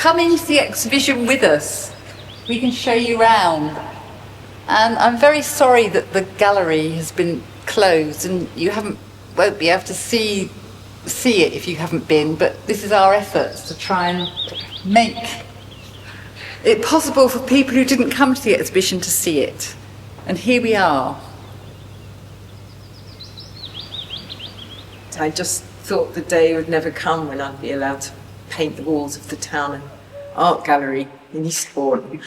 come into the exhibition with us. We can show you around. And I'm very sorry that the gallery has been closed and you won't be able to see it if you haven't been, but this is our efforts to try and make it possible for people who didn't come to the exhibition to see it. And here we are. I just thought the day would never come when I'd be allowed to paint the walls of the town art gallery in Eastbourne.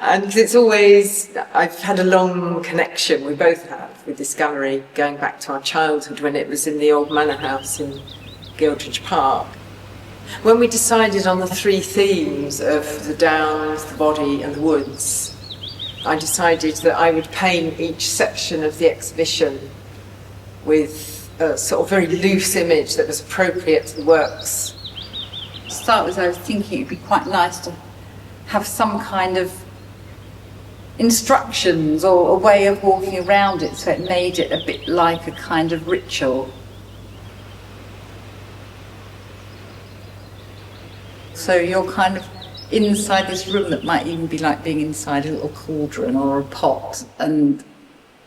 And it's always, I've had a long connection, we both have, with this gallery, going back to our childhood when it was in the old manor house in Gildridge Park. When we decided on the three themes of the downs, the body and the woods, I decided that I would paint each section of the exhibition with a sort of very loose image that was appropriate to the works. To start with, I was thinking it'd be quite nice to have some kind of instructions or a way of walking around it, so it made it a bit like a kind of ritual. So you're kind of inside this room that might even be like being inside a little cauldron or a pot, and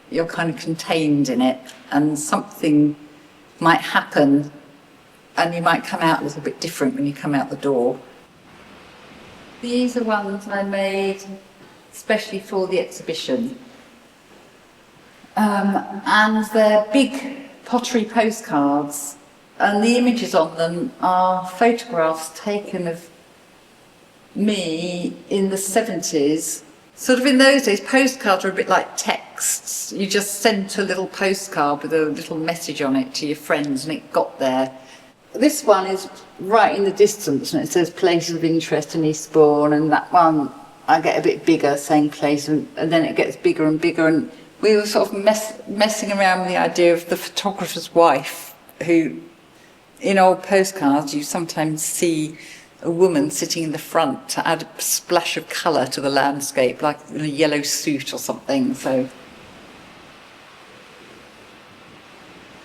you're kind of contained in it, and something might happen and you might come out a little bit different when you come out the door. These are ones I made especially for the exhibition. And they're big pottery postcards, and the images on them are photographs taken of me in the 70s. Sort of in those days, postcards were a bit like texts. You just sent a little postcard with a little message on it to your friends and it got there. This one is right in the distance and it says places of interest in Eastbourne, and that one I get a bit bigger saying place, and then it gets bigger and bigger, and we were sort of messing around with the idea of the photographer's wife, who in old postcards you sometimes see a woman sitting in the front to add a splash of colour to the landscape, like in a yellow suit or something. So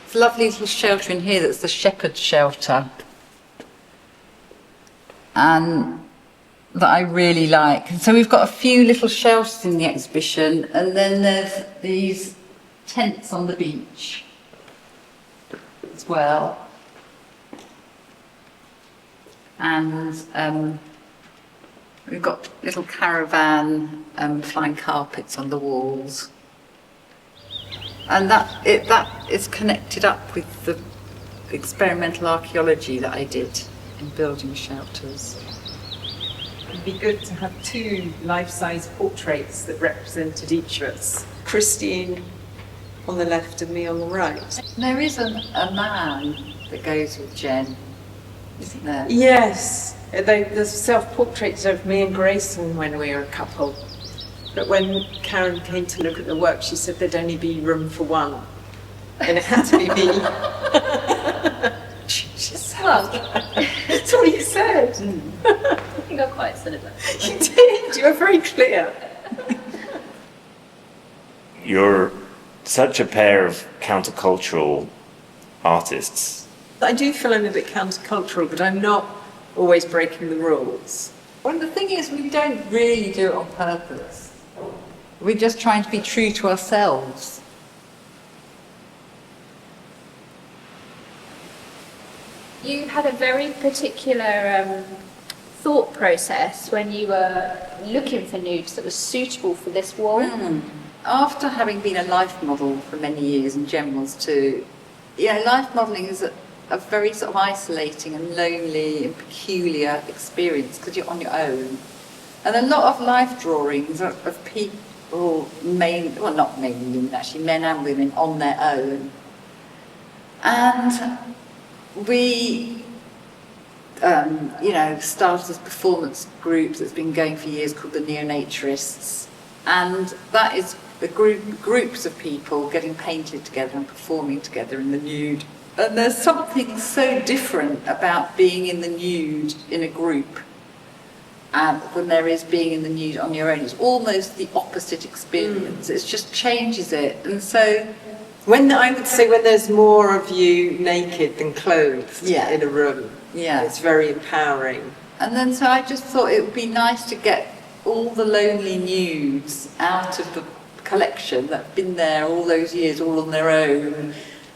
it's a lovely little shelter in here that's the shepherd's shelter, and that I really like. And so we've got a few little shelters in the exhibition, and then there's these tents on the beach as well. And we've got little caravan flying carpets on the walls, and that is connected up with the experimental archaeology that I did in building shelters. It'd be good to have two life-size portraits that represented each of us. Christine on the left and me on the right. There is a man that goes with Jen, isn't there? Yes, there's self-portraits of me and Grayson when we were a couple. But when Karen came to look at the work, she said there'd only be room for one. And it had to be me. Well, That's what you said. I think I quite said it. You did, you were very clear. You're such a pair of countercultural artists. I do feel I'm a bit countercultural, but I'm not always breaking the rules. Well, the thing is, we don't really do it on purpose. We're just trying to be true to ourselves. You had a very particular thought process when you were looking for nudes that was suitable for this wall. After having been a life model for many years, and Jen was too, life modelling is a very sort of isolating and lonely and peculiar experience because you're on your own. And a lot of life drawings are of people, not mainly women actually, men and women on their own. And we, started this performance group that's been going for years called the Neo-Naturists. And that is the groups of people getting painted together and performing together in the nude. And there's something so different about being in the nude in a group than there is being in the nude on your own. It's almost the opposite experience. It just changes it. And so I would say when there's more of you naked than clothed in a room, it's very empowering. And then so I just thought it would be nice to get all the lonely nudes out of the collection that have been there all those years, all on their own,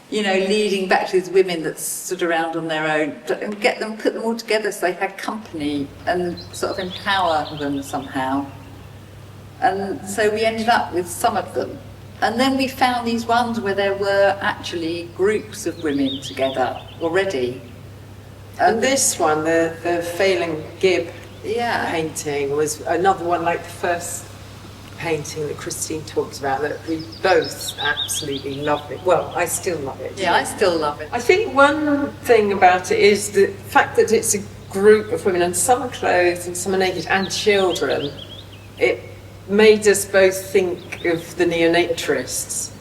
you know, leading back to these women that stood around on their own, and get them, put them all together so they had company and sort of empower them somehow. And so we ended up with some of them. And then we found these ones where there were actually groups of women together already. And this one, the Failing Gib Yeah. painting, was another one like the first painting that Christine talks about, that we both absolutely loved it. Well, I still love it. Yeah, I still love it. I think one thing about it is the fact that it's a group of women, and some are clothed and some are naked, and children. It made us both think of the Neo-Naturists.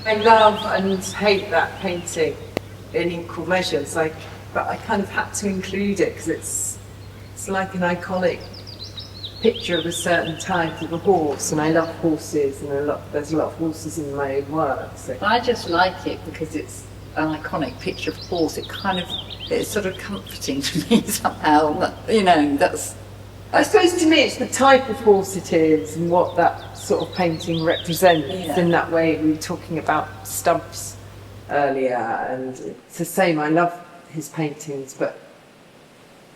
I love and hate that painting in equal measures, like, but I kind of had to include it because it's like an iconic picture of a certain type of a horse, and I love horses, and there's a lot of horses in my own work. So. I just like it because it's an iconic picture of a horse. It's sort of comforting to me somehow. You know, that's. I suppose to me it's the type of horse it is and what that sort of painting represents. Yeah. In that way, we were talking about Stubbs earlier, and it's the same. I love his paintings, but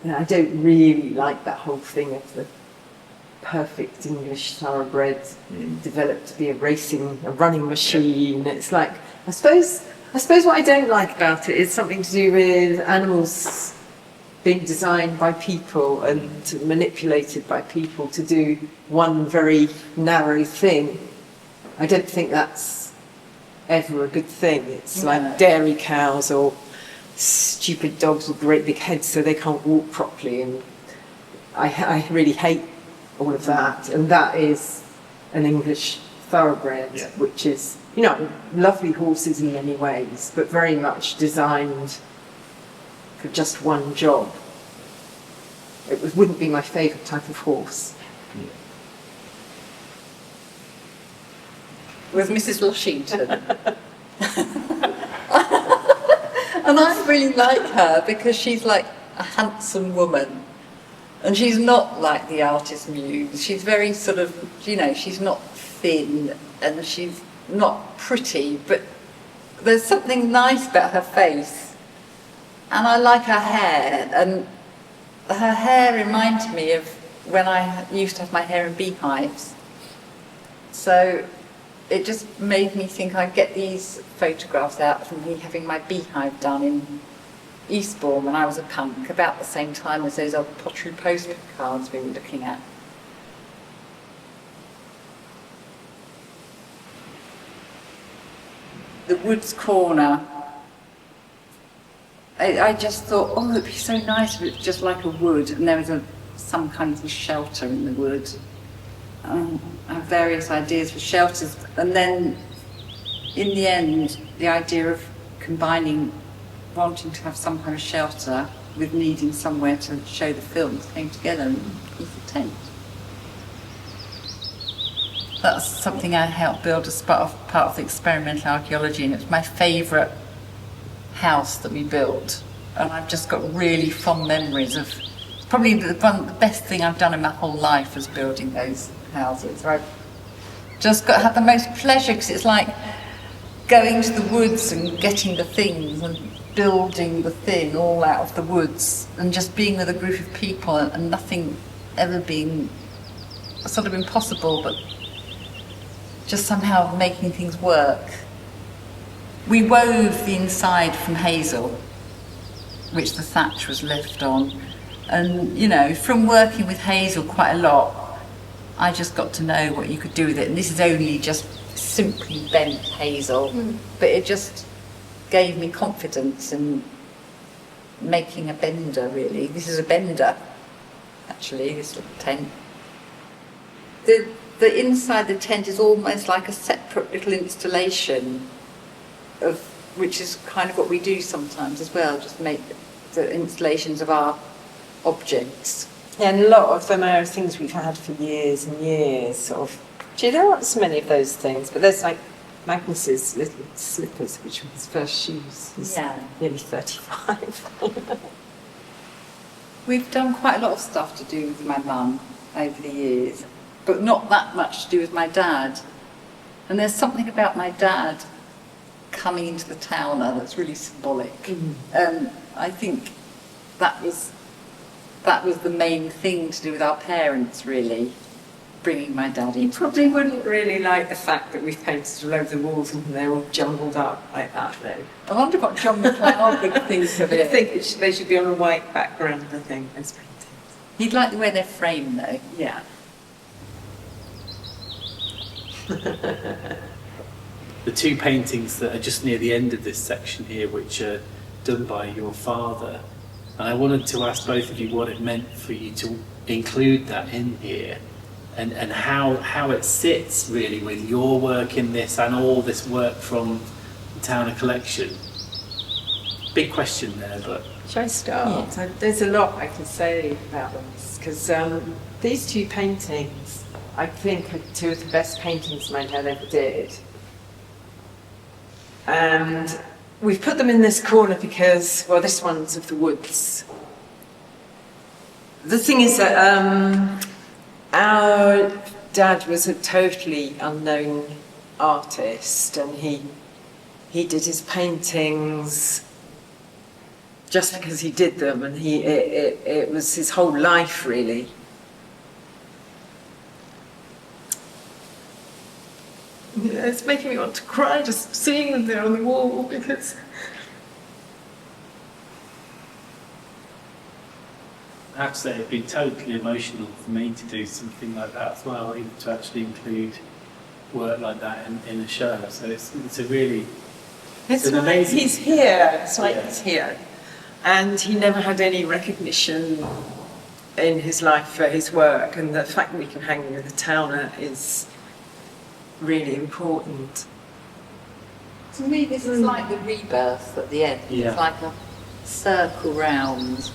I don't really like that whole thing of the perfect English thoroughbred developed to be a running machine. It's like, I suppose what I don't like about it is something to do with animals being designed by people and manipulated by people to do one very narrow thing. I don't think that's ever a good thing. It's like dairy cows or stupid dogs with great big heads so they can't walk properly, and I really hate all of that. And that is an English thoroughbred, which is, you know, lovely horses in many ways, but very much designed for just one job. It wouldn't be my favourite type of horse. With Mrs. Lushington. And I really like her because she's like a handsome woman. And she's not like the artist muse. She's very sort of, you know, she's not thin and she's not pretty, but there's something nice about her face. And I like her hair, and her hair reminded me of when I used to have my hair in beehives. So it just made me think I'd get these photographs out from me having my beehive done in Eastbourne when I was a punk, about the same time as those old pottery postcards we were looking at. The Woods Corner. I just thought, oh, it'd be so nice if it was just like a wood and there was some kind of shelter in the wood. I have various ideas for shelters, and then in the end, the idea of combining wanting to have some kind of shelter with needing somewhere to show the films came together in Ether Tent. That's something I helped build as part of the experimental archaeology, and it's my favourite house that we built, and I've just got really fond memories of. It's probably the best thing I've done in my whole life was building those houses. I've just got to have the most pleasure because it's like going to the woods and getting the things and building the thing all out of the woods and just being with a group of people and nothing ever being sort of impossible, but just somehow making things work. We wove the inside from hazel, which the thatch was left on, and you know, from working with hazel quite a lot, I just got to know what you could do with it. And this is only just simply bent hazel, but it just gave me confidence in making a bender, really. This is a bender, actually, this little tent. The inside the tent is almost like a separate little installation, which is kind of what we do sometimes as well, just make the installations of our objects. Yeah, and a lot of them are things we've had for years and years, sort of. Gee, there aren't so many of those things, but there's like Magnus's little slippers, which were his first shoes. He's nearly 35. We've done quite a lot of stuff to do with my mum over the years, but not that much to do with my dad. And there's something about my dad coming into the town that's really symbolic. I think that was the main thing to do with our parents, really, bringing my dad in. You probably wouldn't really like the fact that we've painted all over the walls and they're all jumbled up like that, though. I wonder what John McLeod would think of I it. think they should be on a white background, I think, those paintings. He'd like the way they're framed, though. Yeah. The two paintings that are just near the end of this section here, which are done by your father, and I wanted to ask both of you what it meant for you to include that in here, and how it sits really with your work in this and all this work from the Towner collection. Big question there, but... Shall I start? Yeah. There's a lot I can say about this, because these two paintings, I think, are two of the best paintings my dad ever did. And we've put them in this corner because, well, this one's of the woods. The thing is that our dad was a totally unknown artist, and he did his paintings just because he did them, and it was his whole life, really. Yeah, it's making me want to cry just seeing them there on the wall, because I have to say it'd been totally emotional for me to do something like that as well, even to actually include work like that in a show. So it's a really... It's an like amazing... he's here, it's like he's here. And he never had any recognition in his life for his work, and the fact that we can hang with the Towner is really important. To me, this is like the rebirth at the end. Yeah. It's like a circle round.